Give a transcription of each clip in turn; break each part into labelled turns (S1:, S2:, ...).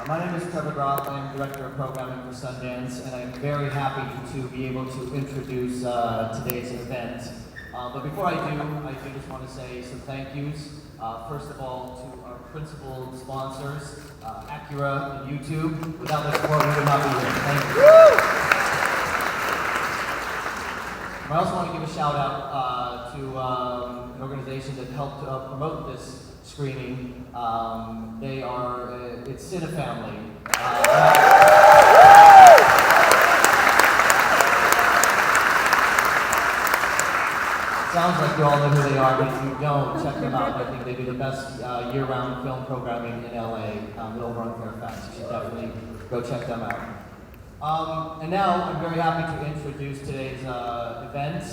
S1: My name is Trevor Groff. I am Director of Programming for Sundance, and I'm very happy to be able to introduce today's event. But before I do just want to say some thank yous. First of all, to our principal sponsors, Acura and YouTube. Without their support, we would not be here. Thank you. I also want to give a shout out to an organization that helped promote this screening. They are, it's Cinefamily. Sounds like you all know who they are, but if you don't, check them out. I think they do the best year-round film programming in LA, over on Fairfax. You should definitely go check them out. And now I'm very happy to introduce today's event,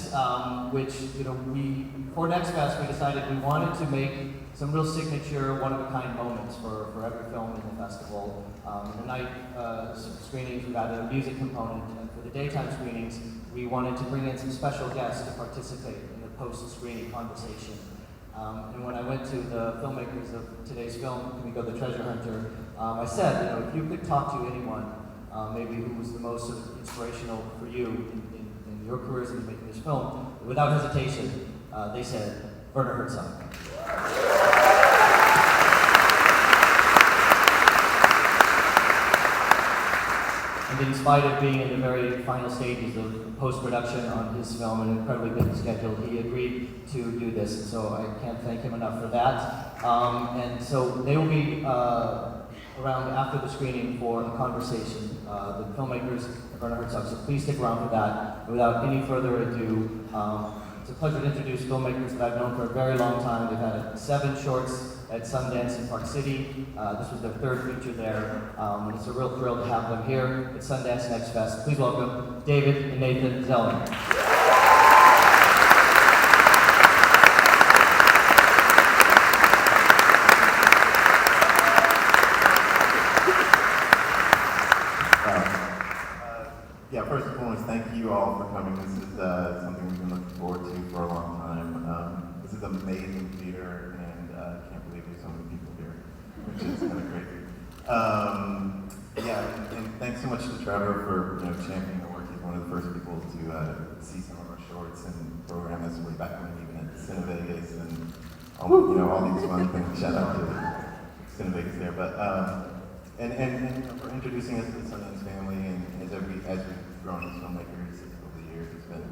S1: which for Next Fest we decided we wanted to make some real signature, one-of-a-kind moments for every film in the festival. In the night screenings, we've added a music component, and for the daytime screenings, we wanted to bring in some special guests to participate in the post-screening conversation. And when I went to the filmmakers of today's film, Kumiko the Treasure Hunter, I said, if you could talk to anyone, maybe who was the most sort of inspirational for you in your careers in making this film, without hesitation, they said, Werner Herzog. And in spite of being in the very final stages of post-production on his film, an incredibly busy schedule, he agreed to do this, and so I can't thank him enough for that. And so they will be around after the screening for a conversation. The filmmakers of Werner Herzog, so please stick around for that. Without any further ado, it's a pleasure to introduce filmmakers that I've known for a very long time. They've had 7 shorts at Sundance in Park City. This was their 3rd feature there. And it's a real thrill to have them here at Sundance Next Fest. Please welcome David and Nathan Zellner.
S2: First and foremost, thank you all for coming. This is something we've been looking forward to for a long time. This is an amazing theater, and I can't believe there's so many people here, which is kind of crazy. And thanks so much to Trevor for championing the work. He's one of the first people to see some of our shorts and program us way back when, even at Cinevegas and all these fun things. Shout out to Cinevegas there, but and for introducing us to the Sundance family, and as we've grown as filmmakers over the years, it's been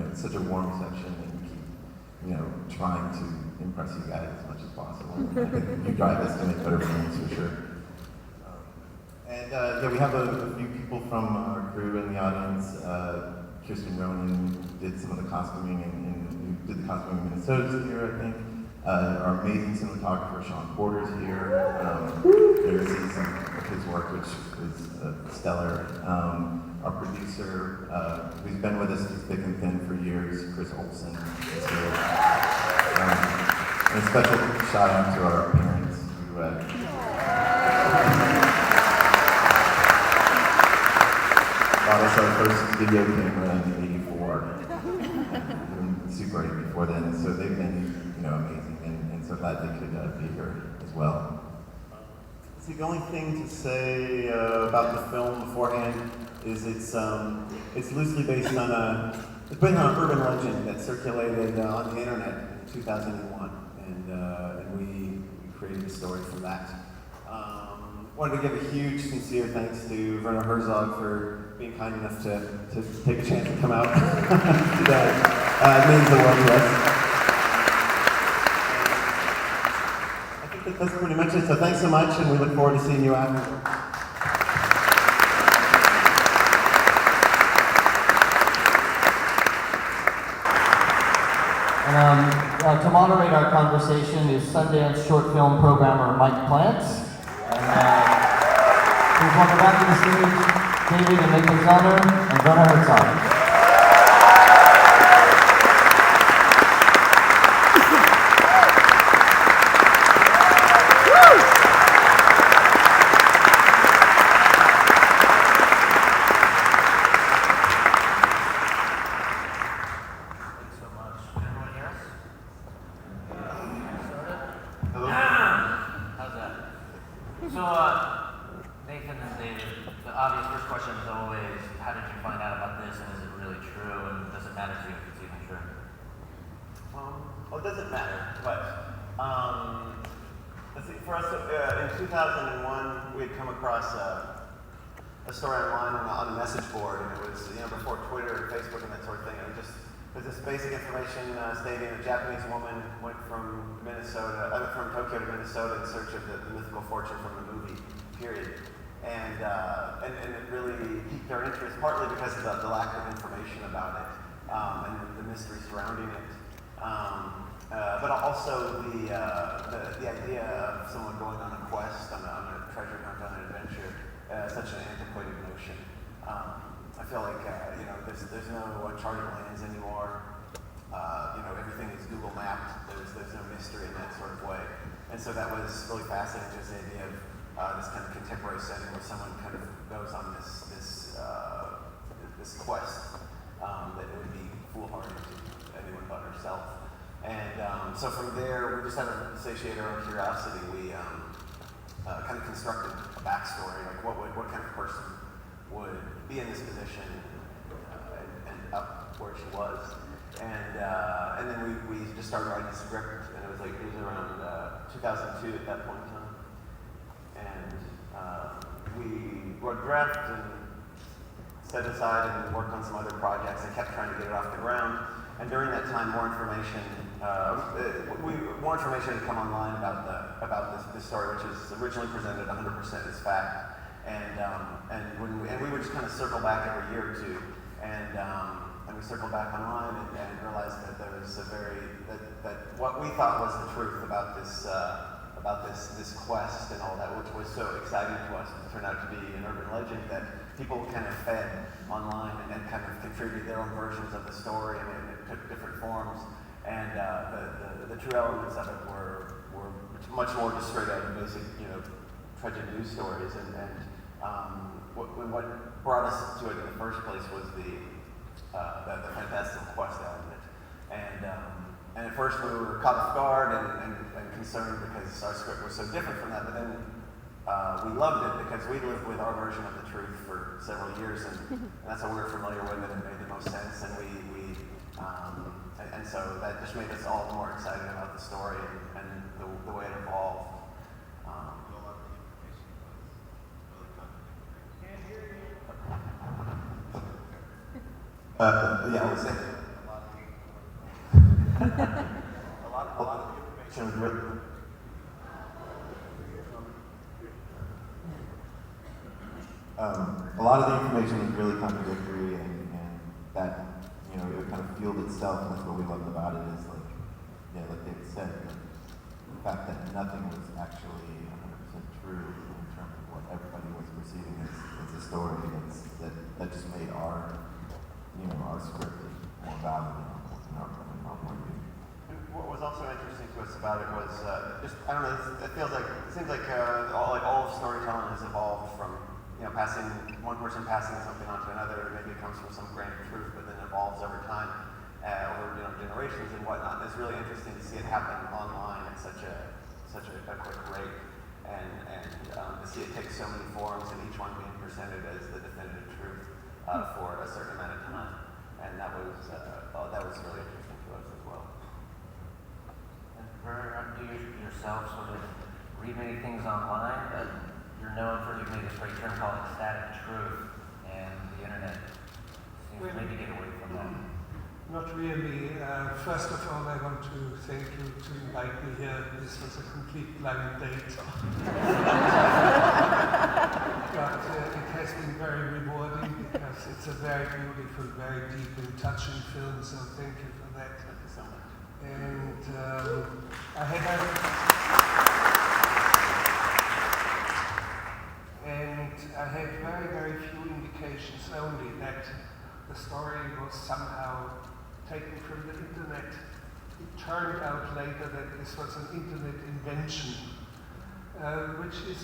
S2: it's such a warm reception, and we keep trying to impress you guys as much as possible. I think you drive us to make better films for sure. We have a few people from our crew in the audience. Kirsten Ronan did some of the costuming, and did the costuming in Minnesota's here, I think. Our amazing cinematographer, Sean Porter's here. There to see some of his work, which is stellar. Our producer, who's been with us through thick and thin for years, Chris Olson, is here. And a special shout out to our parents who bought us our first video camera in '84. Super 8 before then, so they've been amazing, and so glad they could be here as well.
S3: See, the only thing to say about the film beforehand is it's loosely based on it's based on an urban legend that circulated on the internet in 2001, and we created a story from that. Wanted to give a huge, sincere thanks to Werner Herzog for being kind enough to take a chance to come out today. It means the world to us. That's pretty much it. So thanks so much, and we look forward to seeing you after.
S1: And to moderate our conversation is Sundance short film programmer Mike Plante. And please welcome back to the stage David and Nathan Zellner and Werner Herzog.
S4: Nathan and David, the obvious first question is always, how did you find out about this, and is it really true, and does it matter to you if it's even true?
S3: Well, it doesn't matter, but let's see, for us, in 2001, we had come across a story online on a message board, and it was, before Twitter and Facebook and that sort of thing. And it just was this basic information stating a Japanese woman went from Tokyo to Minnesota in search of the mythical fortune from the movie, period. And it really piqued our interest, partly because of the lack of information about it and the mystery surrounding it. But also the idea of someone going on a quest, on a treasure hunt, on an adventure, such an antiquated notion. I feel like there's no uncharted lands anymore. Everything is Google mapped. There's no mystery in that sort of way. And so that was really fascinating, just the idea of this kind of contemporary setting where someone kind of goes on this quest that would be foolhardy to anyone but herself. And so from there, we just had to satiate our own curiosity. We kind of constructed a backstory, like what kind of person would be in this position and end up where she was. And then we just started writing the script, and it was around 2002 at that point in time. And we wrote a draft and set aside and worked on some other projects and kept trying to get it off the ground. And during that time, more information had come online about this story, which is originally presented 100% as fact. And we would just kind of circle back every year or two, and we circled back online and realized that there was that what we thought was the truth about this quest and all that, which was so exciting to us, turned out to be an urban legend that people kind of fed online and kind of contributed their own versions of the story, and it took different forms. And the true elements of it were much more just straight out of basic, tragic news stories. What brought us to it in the first place was the fantastical quest element. And at first we were caught off guard and concerned because our script was so different from that. But then we loved it because we lived with our version of the truth for several years, and that's how we were familiar with it and made the most sense. And so that just made us all more excited about the story and the way it evolved. Yeah, I would say a lot of information was written. A lot of the information was really contradictory, and that it would kind of fueled itself, and that's what we loved about it. Is like David said, the fact that nothing was actually 100% true in terms of what everybody was perceiving as a story. That just made our script more valuable in our point of view. And what was also interesting to us about it was I don't know. It seems like all of storytelling has evolved from passing one person passing something on to another. Maybe it comes from some grand truth, but then evolves over time, over generations and whatnot. And it's really interesting to see it happen online at such a quick rate, and to see it take so many forms and each one being presented as the definitive truth for a certain amount of time. And that was really interesting to us as well.
S4: And do you yourself sort of read many things online, but you're known for, you've made this great term called ecstatic truth, and the internet seems to maybe get away from that.
S5: Not really. First of all, I want to thank you to invite me here. This was a complete blind date. But it has been very rewarding because it's a very beautiful, very deep and touching film, so thank you for that.
S3: Thank you so much.
S5: And I had very, very few indications only that the story was somehow taken from the internet. It turned out later that this was an internet invention, which is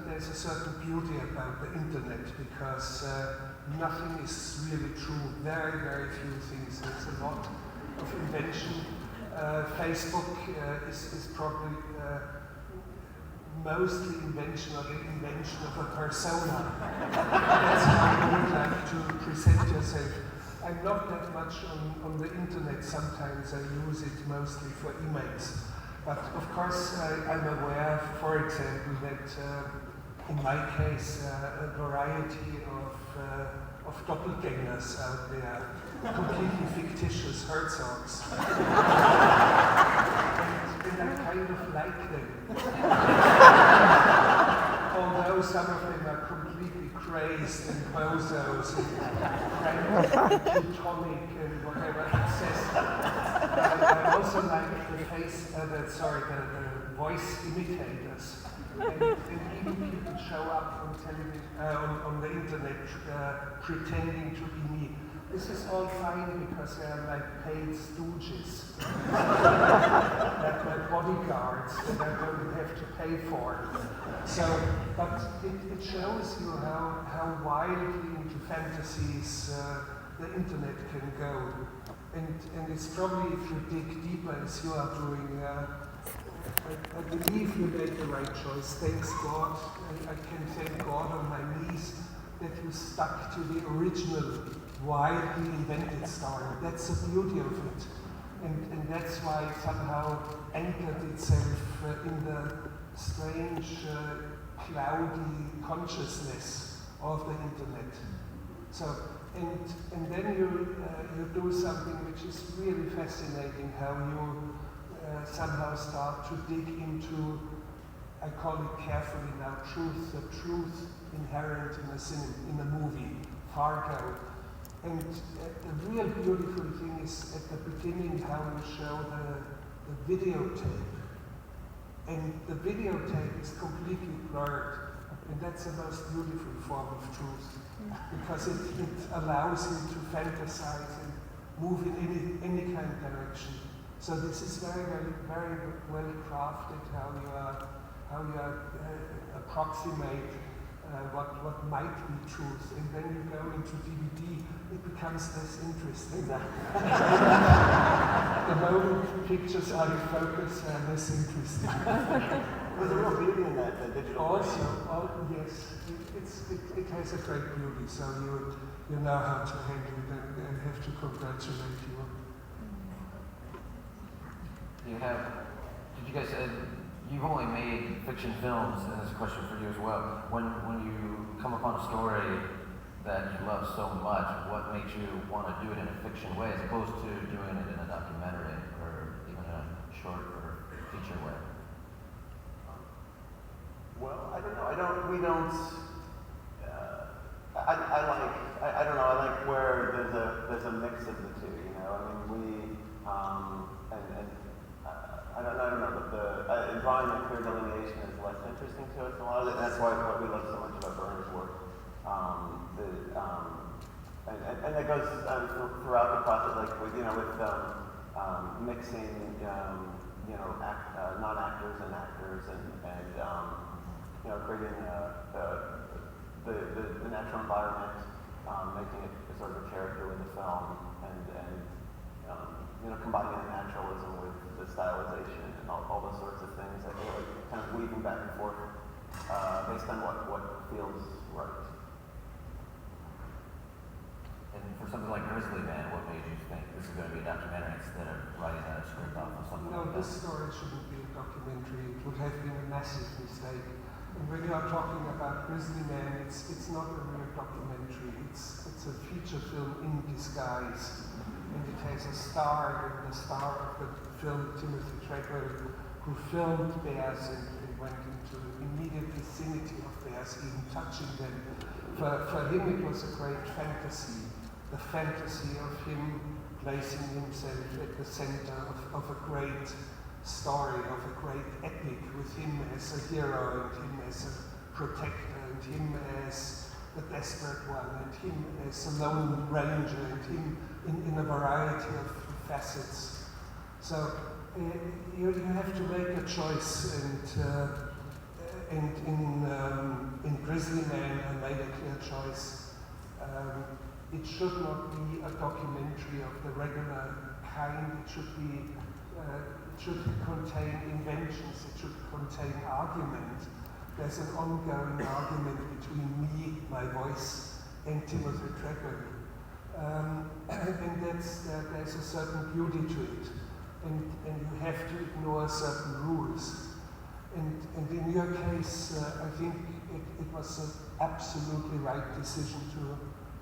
S5: there's a certain beauty about the internet because nothing is really true. Very, very few things. There's a lot of invention. Facebook is probably mostly invention or the invention of a persona. That's how you would like to present yourself. I'm not that much on the internet. Sometimes I use it mostly for emails. But of course, I'm aware, for example, that in my case, a variety of doppelgangers out there, completely fictitious Herzogs. And I kind of like them. Although some of them are completely crazed and bozos and kind of Teutonic and whatever it says. I also like the voice imitators. And even people show up on television, on the internet, pretending to be me. This is all fine because they are like paid stooges, like my bodyguards that I don't have to pay for. So, but it shows you how wildly into fantasies the internet can go. And it's probably, if you dig deeper as you are doing, I believe you made the right choice. Thanks God. I can thank God on my knees that you stuck to the original, widely invented story. That's the beauty of it. And that's why it somehow anchored itself in the strange, cloudy consciousness of the internet. So, and then you do something which is really fascinating, how you somehow start to dig into, I call it carefully now, the truth inherent in a movie, Fargo. And the real beautiful thing is at the beginning how you show the videotape. And the videotape is completely blurred. And that's the most beautiful form of truth. Because it allows you to fantasize and move in any kind of direction. So this is very, very, very well crafted how you approximate what might be truth, and then you go into DVD, it becomes less interesting. The moment pictures are in focus, are less interesting.
S3: There's a real beauty in that, the digital
S5: Also, yes, it has a great beauty, so you know how to handle it and have to congratulate you.
S4: Did you guys, you've only made fiction films, and this is a question for you as well. When you come upon a story that you love so much, what makes you want to do it in a fiction way as opposed to doing it in a documentary or even a short or feature way?
S3: Well, I don't know. I don't know. I like where there's a mix of the two. You know, I mean, I don't know. But drawing a clear delineation is less interesting to us. A lot of it. That's why what we love so much about Werner's work. And that goes throughout the process, like with mixing non-actors and actors and creating the natural environment, making it sort of a character in the film, and combining the naturalism with the stylization and all those sorts of things. I feel like kind of weaving back and forth based on what feels right.
S4: And for something like Grizzly Man, what made you think this is going to be a documentary instead of writing a script off of something
S5: No,
S4: like
S5: this
S4: that?
S5: story shouldn't be a documentary. It would have been a massive mistake. And when you are talking about Grizzly Man, it's not a real documentary. It's a feature film in disguise. And it has a star, and the star of the film, Timothy Treadwell, who filmed bears and went into the immediate vicinity of bears, even touching them. For him, it was a great fantasy. The fantasy of him placing himself at the center of a great story, of a great epic, with him as a hero, and him as a protector, and him as the desperate one, and him as a lone ranger, and him in a variety of facets. So you have to make a choice, and in Grizzly Man I made a clear choice. It should not be a documentary of the regular kind. It should be should contain inventions, it should contain argument. There's an ongoing argument between me, my voice, and Timothy Treadwell. And there's a certain beauty to it. And you have to ignore certain rules. And in your case, I think it was an absolutely right decision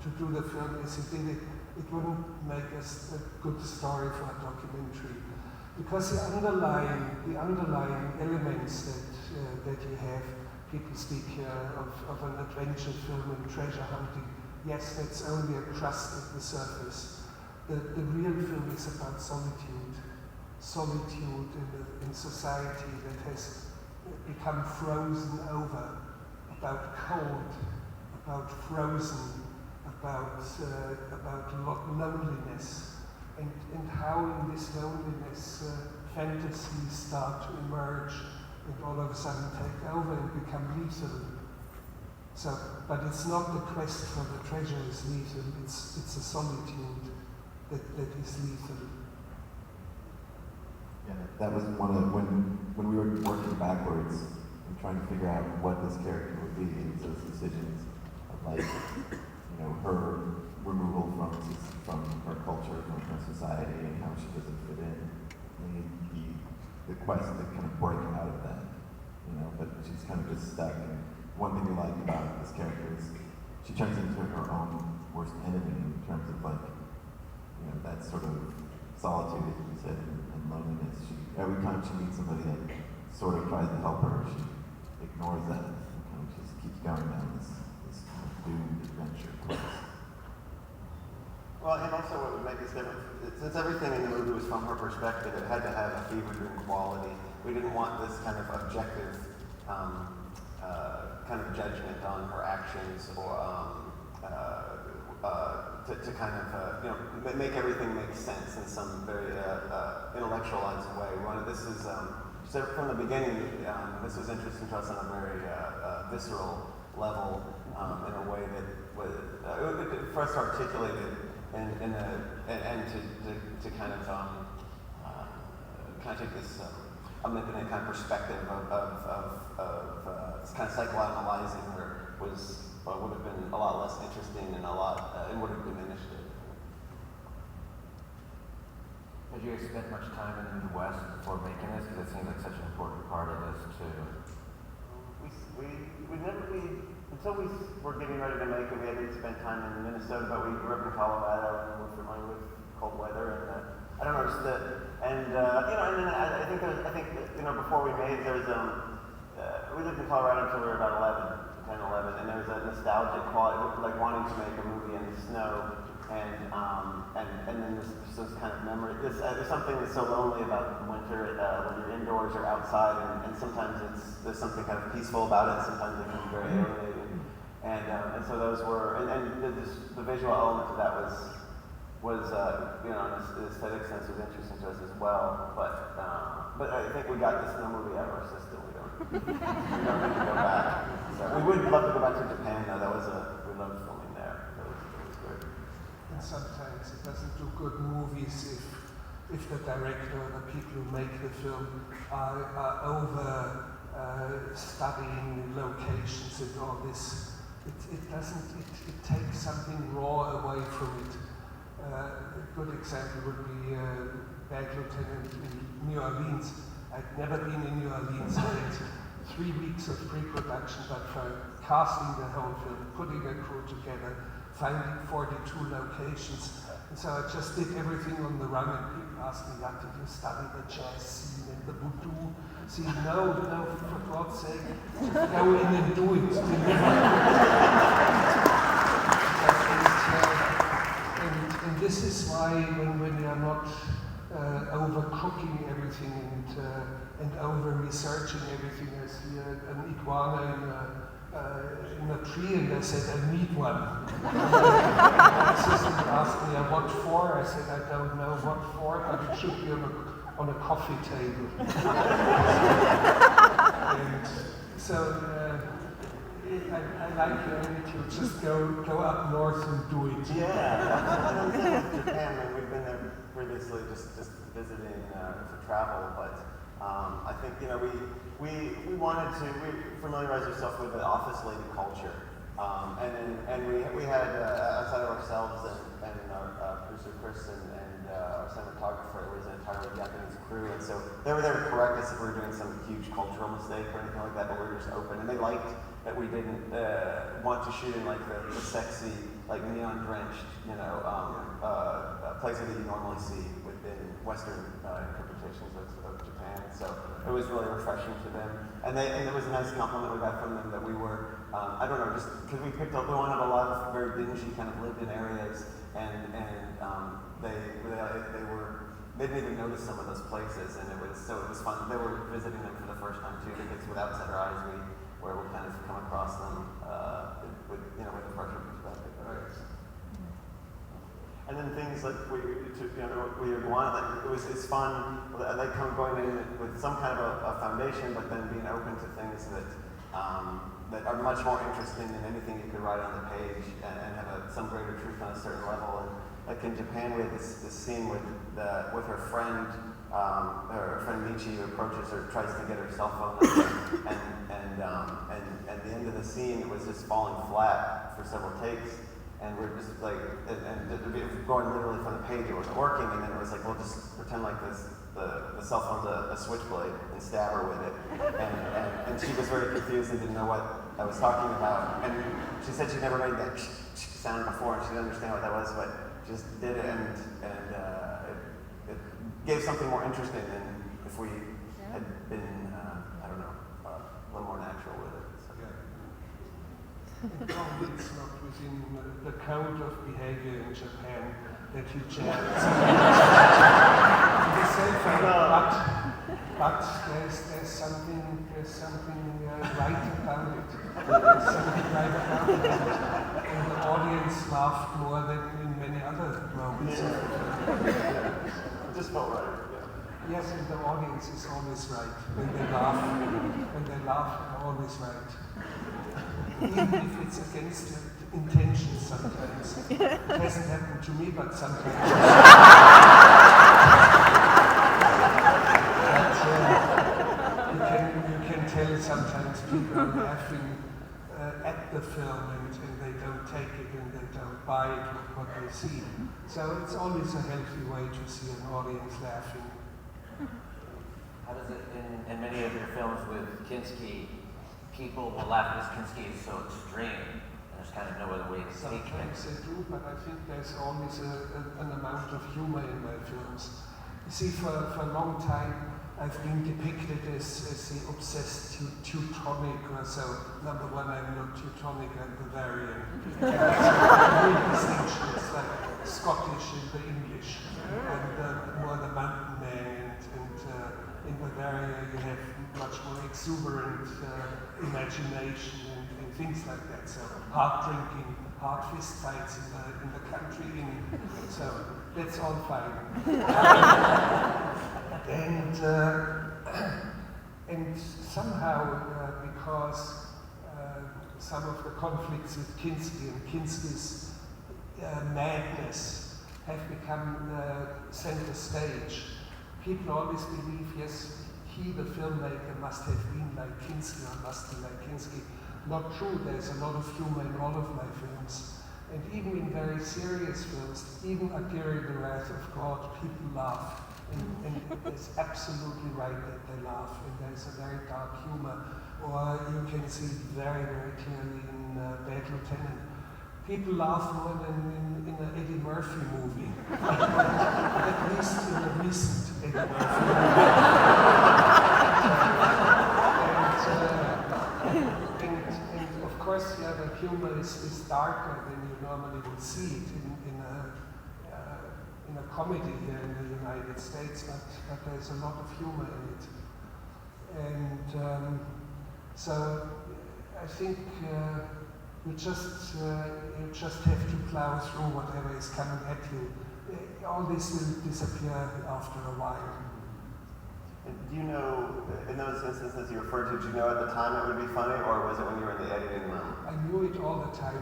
S5: to do the film as you did it. It wouldn't make us a good story for a documentary. Because the underlying elements that you have, people speak of an adventure film and treasure hunting. Yes, that's only a crust at the surface. The real film is about solitude. Solitude in society that has become frozen over, about cold, about frozen, about loneliness, and how in this loneliness fantasies start to emerge and all of a sudden take over and become lethal. So, but it's not the quest for the treasure is lethal, it's a solitude that is lethal.
S2: Yeah, that was one of when we were working backwards and trying to figure out what this character would be, and those decisions of like, you know, her removal from her culture, from her society, and how she doesn't fit in, and the quest to kind of break out of that, you know, but she's kind of just stuck. And one thing we like about this character is she turns into her own worst enemy in terms of like, you know, that sort of solitude, as you said, and loneliness. Every time she meets somebody that sort of tries to help her, she ignores that and kind of just keeps going down this kind of doomed adventure quest.
S3: Well, and also what would make this different, since everything in the movie was from her perspective, it had to have a fever dream quality. We didn't want this kind of objective kind of judgment on her actions or to kind of you know, make everything make sense in some very intellectualized way. This is so from the beginning. This was interesting to us on a very visceral level, in a way that was for us to articulate it and to kind of take this omnipotent kind of perspective of this kind of psychoanalyzing her would have been a lot less interesting and it would have diminished it.
S4: Had you guys spent much time in the West before making this? Because it seems like such an important part of this too.
S3: Until we were getting ready to make it, we hadn't spent time in Minnesota, but we grew up in Colorado and we're familiar with cold weather. And I don't know, just and you know, and then I think you know, before we made it, we lived in Colorado until we were about 10, 11, and there was a nostalgic quality, like wanting to make a movie in the snow, and then this kind of memory. There's something that's so lonely about winter when you're indoors or outside, and sometimes there's something kind of peaceful about it. Sometimes it can be very alienating, and so those were, and the visual element of that was you know, in an aesthetic sense was interesting to us as well. But I think we got this movie out of our system. We don't need to go back. So we would love to go back to Japan though. We loved filming there. It was good.
S5: And sometimes it doesn't do good movies if the director or the people who make the film are over studying locations and all this. It takes something raw away from it. A good example would be Bad Lieutenant in New Orleans. I'd never been in New Orleans. I did 3 weeks of pre-production, but for casting the whole film, putting a crew together, finding 42 locations. And so I just did everything on the run, and people asked me, did you study the jazz scene and the voodoo scene? No, for God's sake, just go in and do it. And this is why when you are not overcooking everything and over-researching everything, I see an iguana in a tree, and I said, I need one. My assistant asked me, what for? I said, I don't know what for, but it should be on a coffee table. And so I like your attitude, just go up north and do it.
S3: Yeah, Japan, and we've been there for previously just visiting for travel, but I think we wanted to familiarize ourselves with the office lady culture, and we had outside of ourselves and our producer Chris and our cinematographer, it was an entirely Japanese crew, and so they were there to correct us if we were doing some huge cultural mistake or anything like that, but we were just open, and they liked that we didn't want to shoot in like the sexy, like neon drenched, places that you normally see within Western interpretations of Japan. So it was really refreshing to them, and it was a nice compliment we got from them that we were, I don't know, just because we picked up, we wanted a lot of very dingy kind of lived-in areas, and they didn't even notice some of those places, and it was fun. They were visiting them for the first time too, because with outsider eyes, we kind of come across them with the pressure perspective. Right. And then things like it's fun. I like going in with some kind of a foundation, but then being open to things that are much more interesting than anything you could write on the page, and have some greater truth on a certain level. And like in Japan, we had this scene with her friend Michi, who approaches her, tries to get her cell phone number, and the end of the scene, it was just falling flat for several takes, and we're just like, going literally from the page, it wasn't working, and then it was like, we'll just pretend like the cell phone's a switchblade and stab her with it, and she was very confused and didn't know what I was talking about, and she said she never made that sound before, and she didn't understand what that was, but just did it, and it gave something more interesting than if we had been, a little more natural with it. So.
S5: Probably it's not within the code of behavior in Japan that you chat. But there's something right about it. There's something right about it. And the audience laughed more than in many other moments.
S3: It just felt right.
S5: Yes, and the audience is always right. When they laugh, they're always right. Even if it's against their intentions sometimes. It hasn't happened to me, but sometimes. You can tell sometimes people are laughing at the film and they don't take it and they don't buy it with what they see. So it's always a healthy way to see an audience laughing.
S4: How does it, in many of your films with Kinski, people will laugh because Kinski is so extreme, and there's kind of no other way to take it.
S5: Sometimes they do, but I think there's always an amount of humor in my films. You see, for a long time, I've been depicted as the obsessed Teutonic or so. Number one, I'm not Teutonic, I'm Bavarian. And that's a real distinction. It's like Scottish and the English, and more the mountain man. In Bavaria, you have much more exuberant imagination and things like that. So hard drinking, hard fist fights in the country. So that's all fine. And somehow, because some of the conflicts with Kinski and Kinski's madness have become center stage, people always believe, yes, he, the filmmaker, must have been like Kinski or must be like Kinski. Not true, there's a lot of humor in all of my films. And even in very serious films, even Akira the Wrath of God, people laugh. And it's absolutely right that they laugh. And there's a very dark humor. Or you can see very, very clearly in Bad Lieutenant. People laugh more than in an Eddie Murphy movie. At least in a recent Eddie Murphy movie. and of course, yeah, the humor is darker than you normally would see it in a comedy here in the United States, but there's a lot of humor in it. And so I think you just have to plow through whatever is coming at you. All this will disappear after a while.
S3: And do you know, in those instances you referred to, did you know at the time it would be funny, or was it when you were in the editing room?
S5: I knew it all the time.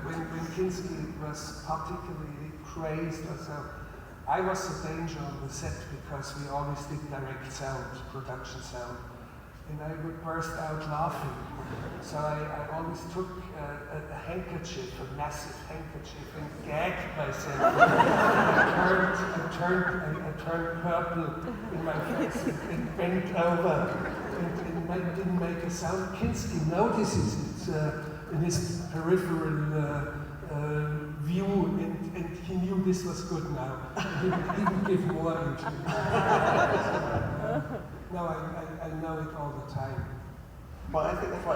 S5: When Kinski was particularly crazed or so, I was the danger on the set because we always did direct sound, production sound, and I would burst out laughing. So I always took a handkerchief, a massive handkerchief, and gagged myself. I turned purple in my face and bent over and didn't make a sound. Kinski notices it in his peripheral view, and he knew this was good now. He didn't even give more into it. No, I know it all the time.
S3: Well, I think that's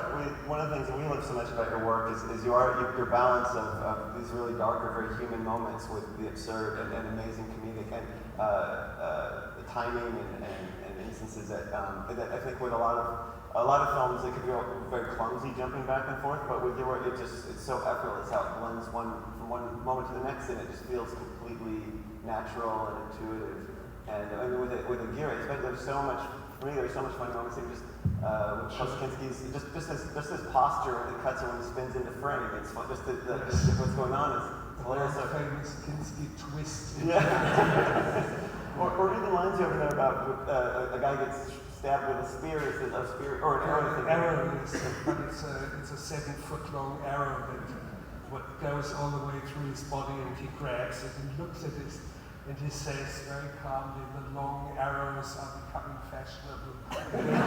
S3: one of the things that we love so much about your work is your balance of these really darker, very human moments with the absurd and amazing comedic and the timing and instances that I think with a lot of films it can be very clumsy jumping back and forth, but with your work it's so effortless how it blends from one moment to the next, and it just feels completely natural and intuitive. And I mean, with a gear, there's so much. For me, there's so much fun moments. Just with Kinski's, just his posture when it cuts and when he spins into frame. It's fun. Just what's going on is hilarious.
S5: The famous Kinski twist.
S3: Yeah. or even lines over there about a guy gets stabbed with a spear. Is it a spear or an arrow?
S5: Arrow, yes, but it's a 7-foot-long arrow that goes all the way through his body, and he grabs it and looks at it. And he says very calmly, the long arrows are becoming fashionable. And then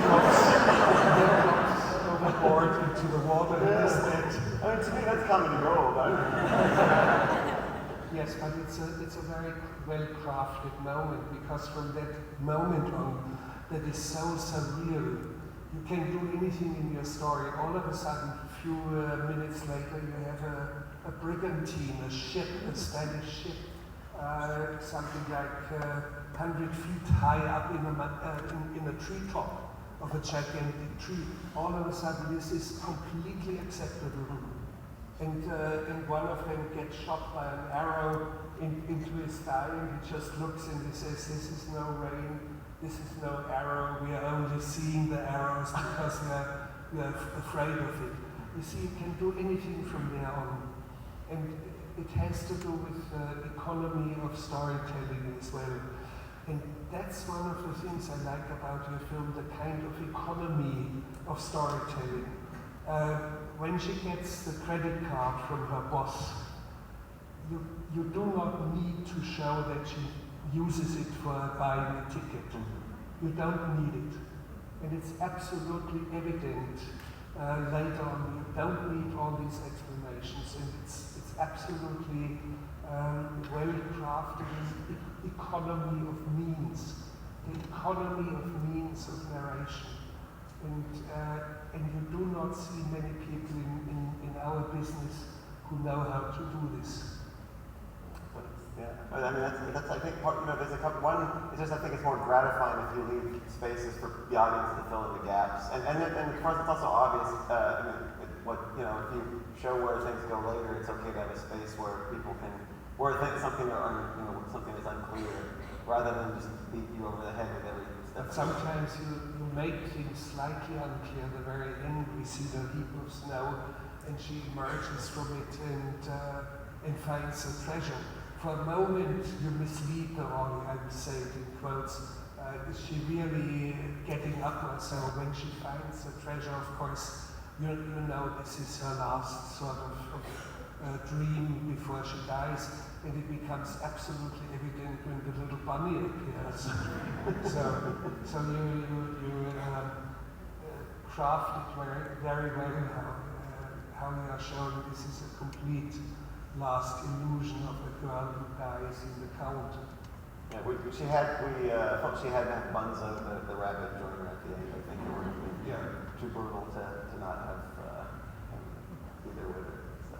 S5: drops overboard into the water and is dead.
S3: I mean, to me, that's comedy gold.
S5: Yes, but it's a very well-crafted moment, because from that moment on, that is so surreal. You can do anything in your story. All of a sudden, a few minutes later, you have a brigantine, a ship, a Spanish ship. Something like 100 feet high up in a treetop of a gigantic tree. All of a sudden, this is completely acceptable. And one of them gets shot by an arrow into his thigh, and he just looks and he says, "This is no rain, this is no arrow, we are only seeing the arrows because we are afraid of it." You see, you can do anything from there on. And it has to do with economy of storytelling as well. And that's one of the things I like about your film, the kind of economy of storytelling. When she gets the credit card from her boss, you do not need to show that she uses it for buying a ticket. You don't need it. And it's absolutely evident later on. You don't need all these explanations, and it's absolutely well-crafted economy of means, the economy of means of narration. And you do not see many people in our business who know how to do this.
S3: Yeah, I mean that's I think part. There's a couple. One is just I think it's more gratifying if you leave spaces for the audience to fill in the gaps, and of course it's also obvious. If you show where things go later, it's okay to have a space where people can, where something is unclear, rather than just beat you over the head with every step.
S5: But sometimes you make things slightly unclear. At the very end, we see the heap of snow, and she emerges from it and finds a treasure. For a moment, you mislead the audience. I would say it in quotes. Is she really getting up or so? When she finds the treasure, of course, you know this is her last sort of dream before she dies, and it becomes absolutely evident when the little bunny appears. so you craft it very well how you are showing this is a complete last illusion of a girl who dies in the cold.
S3: Yeah, she had Bunzo, the rabbit, join her at the end. I think it would have been too brutal to not have him be there with her. So.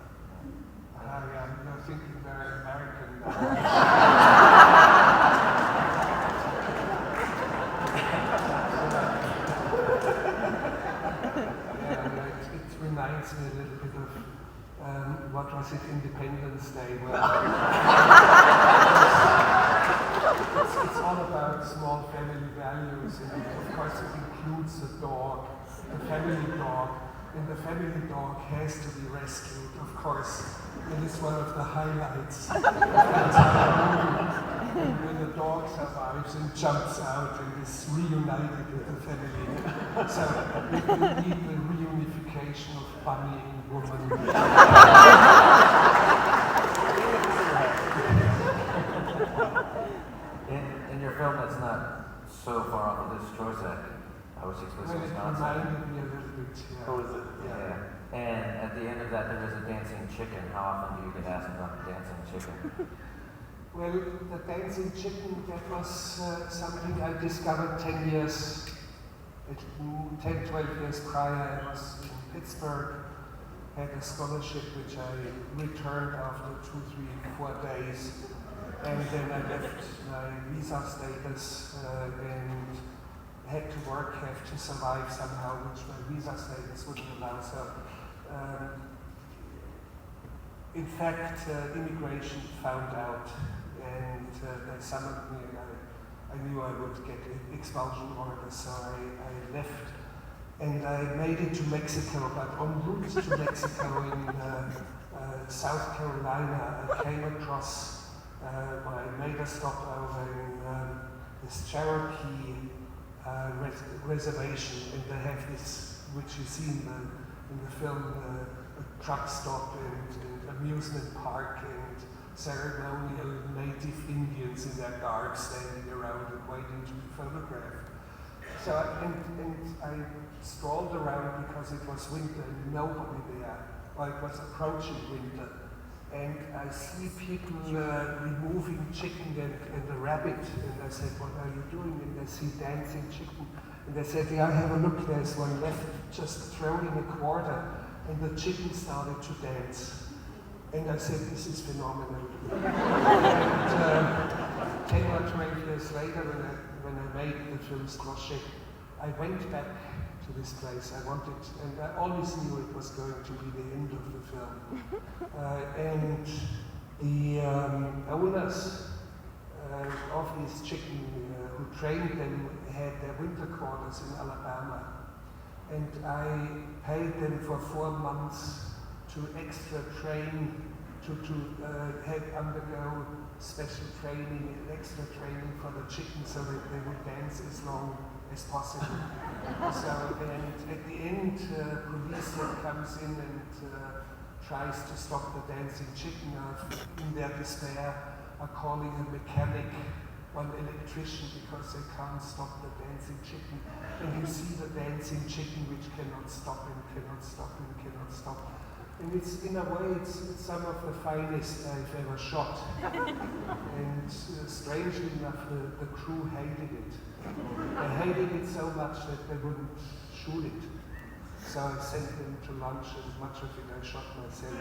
S5: You're thinking very American now. It reminds me a little bit of what was it, Independence Day, where it's all about small family values, and of course it includes the dog, the family dog, and the family dog has to be rescued, of course. It is one of the highlights of the entire movie. And when the dog survives and jumps out and is reunited with the family. So we will need the reunification of bunny and woman.
S4: In your film that's not so far off of this choice, I was explicit
S5: Well, it
S4: Wisconsin.
S5: reminded me a little bit, yeah.
S3: What was it?
S4: Yeah. And at the end of that, there is a dancing chicken. How often do you get asked about the dancing chicken?
S5: Well, the dancing chicken, that was something I discovered 10 years, 10, 12 years prior. I was in Pittsburgh, had a scholarship which I returned after 2, 3, 4 days. And then I left my visa status and had to work, have to survive somehow, which my visa status wouldn't allow. So, in fact, immigration found out, and they summoned me. I knew I would get expulsion orders, so I left. And I made it to Mexico, but en route to Mexico in South Carolina, I came across, I made a stop over in this Cherokee reservation, and they have this, which you see in the film, a truck stop and amusement park and ceremonial native Indians in their garb standing around and waiting to be photographed. So, and I strolled around because it was winter and nobody there, or it was approaching winter. And I see people removing chicken and a rabbit, and I said, what are you doing? And they see dancing chicken. And they said, yeah, have a look, there's one left, just throw in a quarter. And the chicken started to dance. And I said, this is phenomenal. And 10 or 12 years later, when I made the film Squashy, I went back to this place. I wanted, and I always knew it was going to be the end of the film. And the owners of these chicken who trained them had their winter quarters in Alabama. And I paid them for 4 months to extra train, to undergo special training and extra training for the chickens so that they would dance as long as possible. So, and at the end, police then comes in and tries to stop the dancing chicken. In their despair, are calling a mechanic or an electrician because they can't stop the dancing chicken. And you see the dancing chicken which cannot stop and cannot stop and cannot stop. And it's, in a way, it's some of the finest I've ever shot. And strangely enough, the crew hated it. They hated it so much that they wouldn't shoot it. So I sent them to lunch, and much of it I shot myself.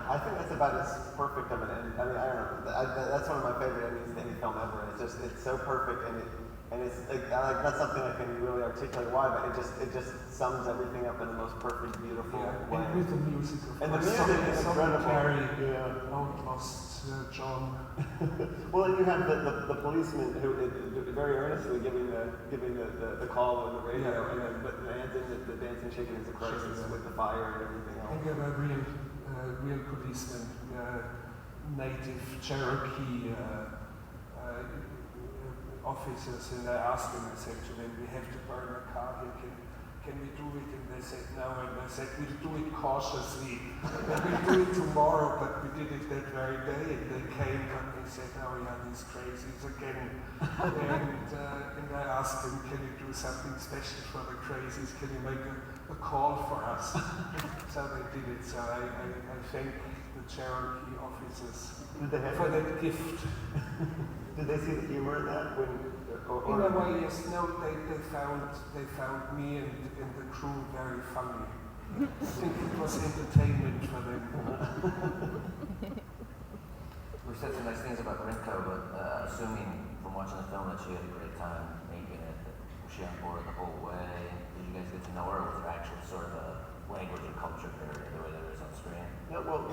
S3: I think that's about as perfect of an end. I mean, I don't know. That's one of my favorite endings to any film ever. It's so perfect, and it's like not something I can really articulate why, but it just sums everything up in the most perfect, beautiful way.
S5: And with the music, of
S3: and the
S5: course.
S3: music is incredible.
S5: Yeah. Old lost John.
S3: Well, and you have the policeman who very earnestly giving the call on the radio, and then but the dancing chicken is a crisis with the fire and everything else.
S5: I got a real policeman, native Cherokee officers, and I asked them, I said to them, we have to burn a car here, can we do it? And they said no, and I said, we'll do it cautiously, and we'll do it tomorrow, but we did it that very day, and they came and they said, oh yeah, these crazies again. And I asked them, can you do something special for the crazies? Can you make a call for us? So they did it, so I thank the Cherokee officers for that gift.
S3: Did they see the humor in that?
S5: In a way, yes. No, they found me and the crew very funny. I think it was entertainment for them.
S4: We said some nice things about Rinko, but assuming from watching the film that she had a great time making it, was she on board the whole way? Did you guys get to know her, or was there actually sort of a language and culture barrier the way there is on screen?
S3: Yeah, well,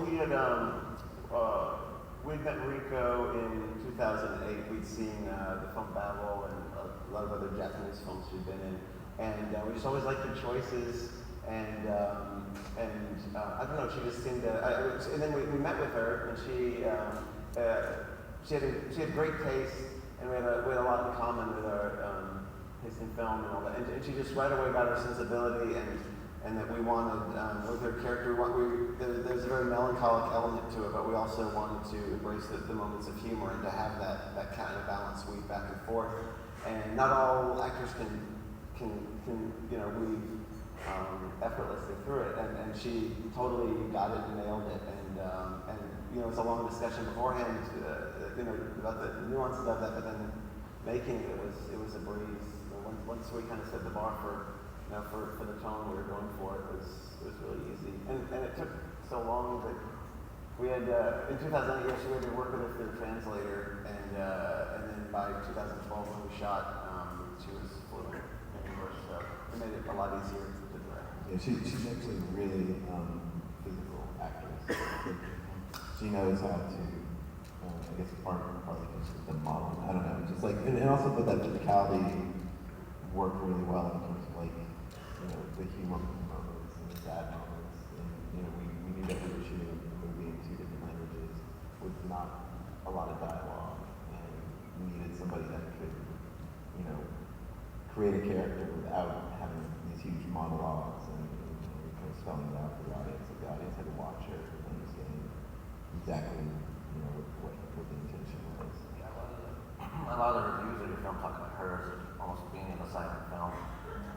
S3: we'd met Rinko in 2008. We'd seen the film Babel and a lot of other Japanese films she'd been in, and we just always liked her choices. And I don't know, she just seemed to. And then we met with her, and she she had great taste, and we had a lot in common with our taste in film and all that. And she just right away got our sensibility, and that we wanted with her character. There's a very melancholic element to it, but we also wanted to embrace the moments of humor and to have that kind of balance weave back and forth. And not all actors can weave effortlessly through it, and she totally got it and nailed it. And it's a long discussion beforehand, about the nuances of that, but then making it was a breeze. Once we kind of set the bar for the tone we were going for, it was really easy. And it took so long that we had in 2008 we had to work with her through a translator, and then by 2012 when we shot, she was fluent in English, so it made it a lot easier to direct.
S2: Yeah, she's actually a really physical actress. She knows how to, I guess partly just the model. I don't know, just like, and also put that physicality worked really well in terms of like, the humor moments and the sad moments. And we knew that we were shooting a movie in 2 different languages with not a lot of dialogue, and we needed somebody that could, create a character without having these huge monologues and kind of spelling it out for the audience. Like the audience had to watch her and understand exactly, what the intention was.
S4: Yeah, a lot of the reviews of your film talk about her as almost being in a silent film,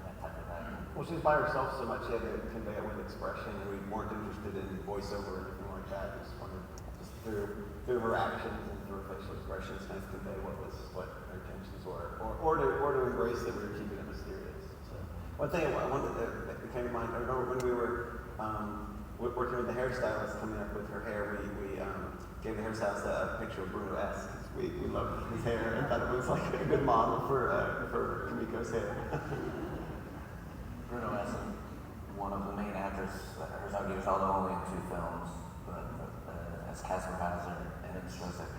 S4: that type of acting.
S3: Well, she's by herself so much, she had to convey it with expression, and we weren't interested in voiceover or anything like that. We just wanted, just through her actions and through her facial expressions, kind of convey what her intentions were, or to embrace that we were keeping it mysterious. So, one thing that came to mind, I remember when we were working with the hairstylist coming up with her hair, we gave the hairstylist a picture of Bruno S. We loved his hair and thought it was like a good model for Kumiko's hair.
S4: Bruno S. one of the main actors that Herzog used, although only in 2 films, but as Casper Hauser and in Strozek.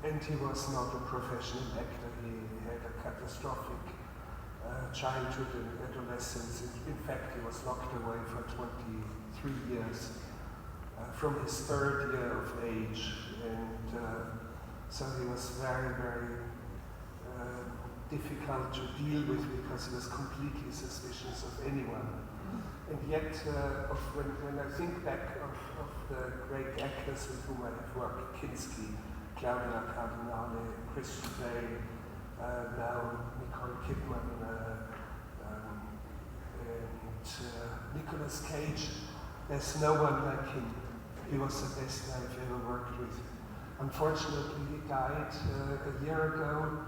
S5: And he was not a professional actor. He had a catastrophic childhood and adolescence. In fact, he was locked away for 23 years from his 3rd year of age. And so he was very, very difficult to deal with because he was completely suspicious of anyone. And yet, when I think back of the great actors with whom I have worked, Kinski, Claudia Cardinale, Christian Bale, now Nicole Kidman, and Nicolas Cage, there's no one like him. He was the best I've ever worked with. Unfortunately, he died a year ago.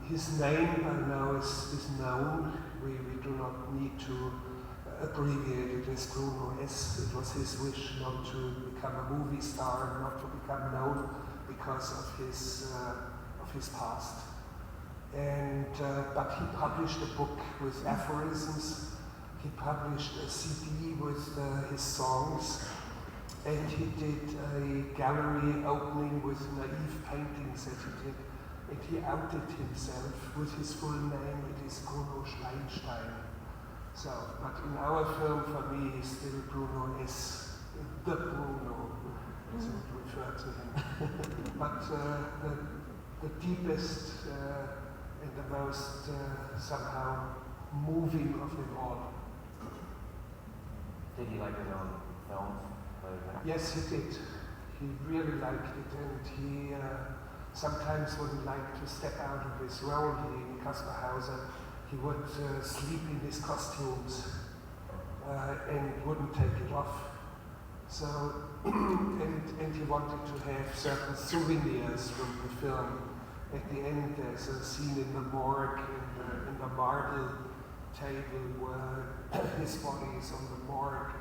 S5: His name, I know, is known. We do not need to abbreviate it as Bruno S. It was his wish not to become a movie star, not to become known because of his past. And but he published a book with aphorisms. He published a CD with his songs, and he did a gallery opening with naive paintings that he did. And he outed himself with his full name. It is Bruno Schweinstein. So, but in our film, for me, he's still Bruno S. The Bruno, as I would refer to him. But the deepest and the most somehow moving of them all.
S4: Did he like his own films?
S5: Yes, he did. He really liked it, and he sometimes wouldn't like to step out of his role. In Casper Hauser, he would sleep in his costumes and wouldn't take it off. So, and he wanted to have certain souvenirs from the film. At the end, there's a scene in the morgue, in the marble table where his body is on the morgue,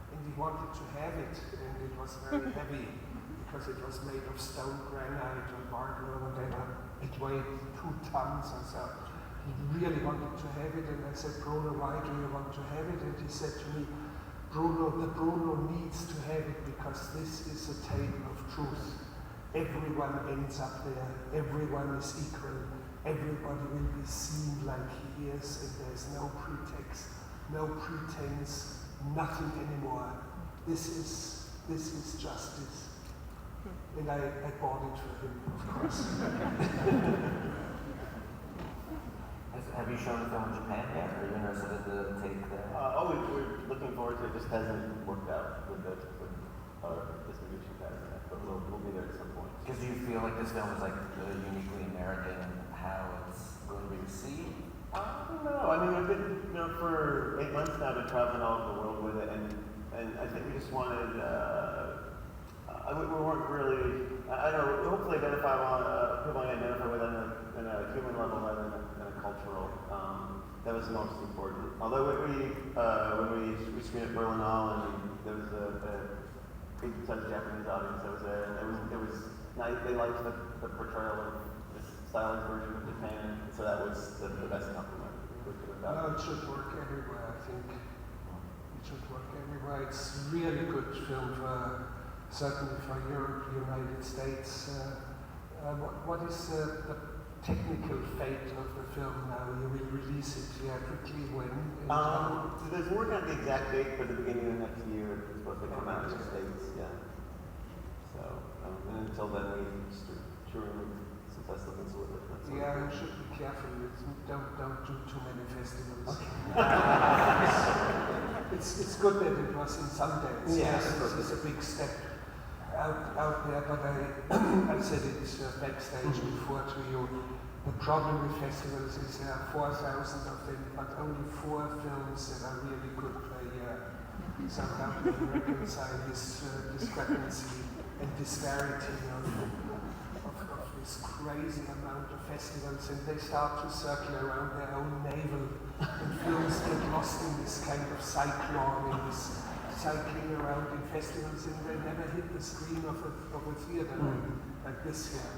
S5: and he wanted to have it, and it was very heavy because it was made of stone granite or marble or whatever. It weighed 2 tons or so. He really wanted to have it, and I said, Bruno, why do you want to have it? And he said to me, Bruno needs to have it because this is a table of truth. Everyone ends up there, everyone is equal, everybody will be seen like he is, and there's no pretext, no pretense, nothing anymore. This is justice. And I bought it for him, of course.
S4: Have you shown the film in Japan yet? Are you interested in the take there?
S3: We're looking forward to it. It just hasn't worked out with our distribution guys, but we'll be there at some point.
S4: Because do you feel like this film is like really uniquely American in how it's going to be received?
S3: I don't know. I mean, I've been, for 8 months now, I've been traveling all over the world with it, and I think we just wanted, we weren't really, I don't know, hopefully identify people I identify with on a human level rather than a cultural. That was the most important. Although when we screened at Berlinale and there was a big sized Japanese audience that was there, and it was nice. They liked the portrayal of this stylized version of Japan, so that was the best compliment we could have gotten.
S5: No, it should work everywhere, I think. It should work everywhere. It's really good film for, certainly for Europe, United States. What is the technical fate of the film now? You will release it theatrically when?
S3: There's working on the exact date for the beginning of next year. It's supposed to come out in the States, yeah. So, and until then, we just touring with some festivals with it.
S5: Yeah, you should be careful. Don't do too many festivals.
S3: Okay.
S5: It's good that it was in Sundance.
S3: Yeah,
S5: it's a big step out there, but I said it backstage before to you. The problem with festivals is there are 4,000 of them, but only 4 films that are really good per year. So how do you reconcile this discrepancy and disparity of this crazy amount of festivals, and they start to circle around their own navel, and films get lost in this kind of cyclone, in this cycling around in festivals, and they never hit the screen of a theater like this here.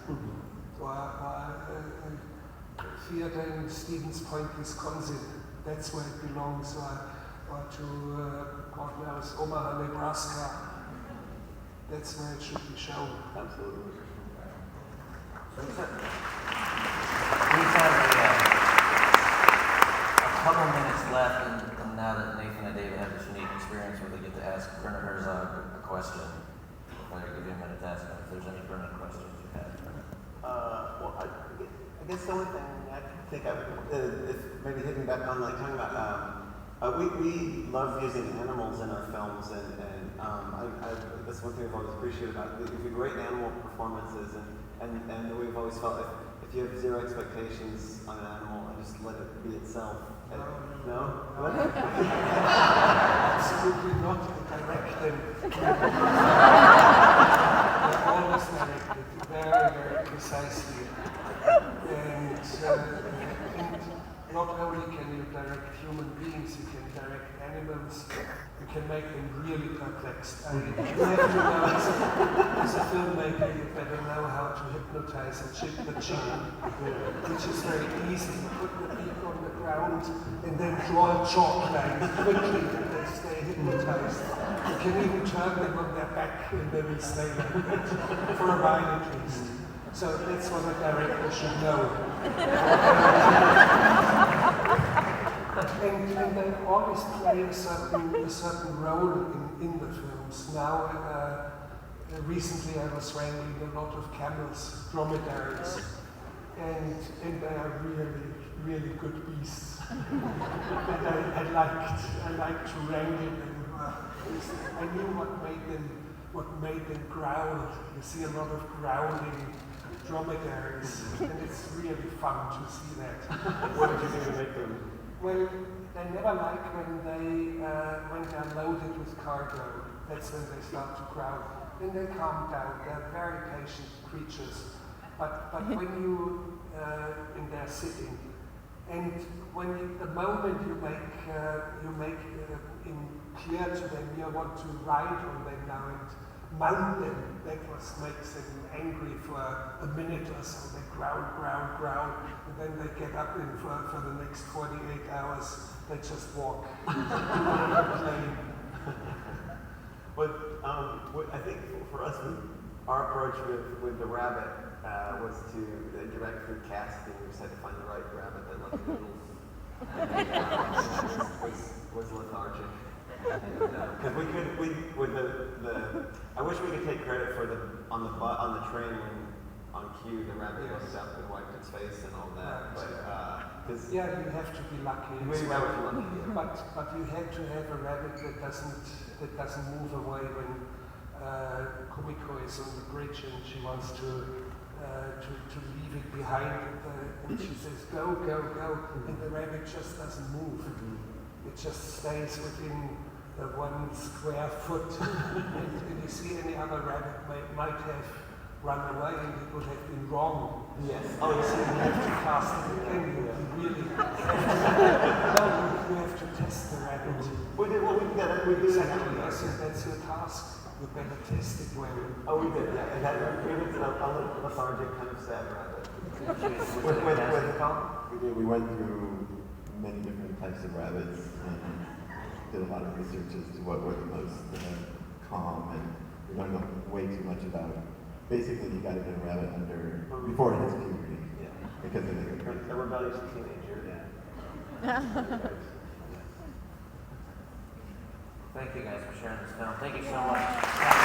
S5: Or a theater in Stevens Point, Wisconsin, that's where it belongs, or to God knows, Omaha, Nebraska, that's where it should be shown.
S3: Absolutely.
S4: We have a couple minutes left, and now that Nathan and David have this unique experience where they get to ask Werner Herzog a question, I'll give you a minute to ask him if there's any burning questions you have.
S3: Well, I guess the only thing I think is maybe hitting back on, like, talking about, we love using animals in our films, and that's one thing I've always appreciated about it. We do great animal performances, and we've always felt if you have zero expectations on an animal and just let it be itself. No? What?
S5: Absolutely not. Direct them. They're always directed very, very precisely. And not only can you direct human beings, you can direct animals. You can make them really perplexed. You have to know, as a filmmaker, you better know how to hypnotize the chicken, which is very easy. You put the beak on the ground and then draw a chalk line quickly and they stay hypnotized. You can even turn them on their back and they will stay like that, for a while at least. So that's what a director should know. And they always play a certain role in the films. Now, recently I was wrangling a lot of camels, dromedaries, and they are really, really good beasts. And I liked to wrangle them. I knew what made them growl. You see a lot of growling dromedaries, and it's really fun to see that.
S3: What did you do to make them?
S5: Well, they never like when they're loaded with cargo. That's when they start to growl. Then they calm down. They're very patient creatures. But when you in their sitting, and the moment you make clear to them you want to ride on them now and mount them, that makes them angry for a minute or so. They growl, and then they get up and for the next 48 hours, they just walk.
S3: But I think for us, our approach with the rabbit was to direct through casting. We just had to find the right rabbit that loved noodles. was lethargic. Because I wish wish we could take credit for on the train when on cue the rabbit looked up and wiped its face and all that. But because
S5: you have to be lucky.
S3: we have to be lucky.
S5: But you have to have a rabbit that doesn't move away when Kumiko is on the bridge and she wants to leave it behind, and she says go, and the rabbit just doesn't move. It just stays within the 1 square foot. and you see any other rabbit might have run away and it would have been wrong.
S3: Yes.
S5: So you have to cast it again. You really you have to test the rabbit.
S3: We did
S5: Exactly. I think that's your task. You better test it well.
S3: Oh, we did, yeah. And that gave it a little lethargic kind of sad rabbit.
S2: We did. We went through many different types of rabbits and did a lot of research as to what were the most calm, and we learned way too much about. Basically, you got to get a rabbit before it hits puberty.
S3: Yeah.
S2: Because they make
S3: A rebellious teenager.
S2: Yeah.
S4: Thank you guys for sharing this film. Thank you so much.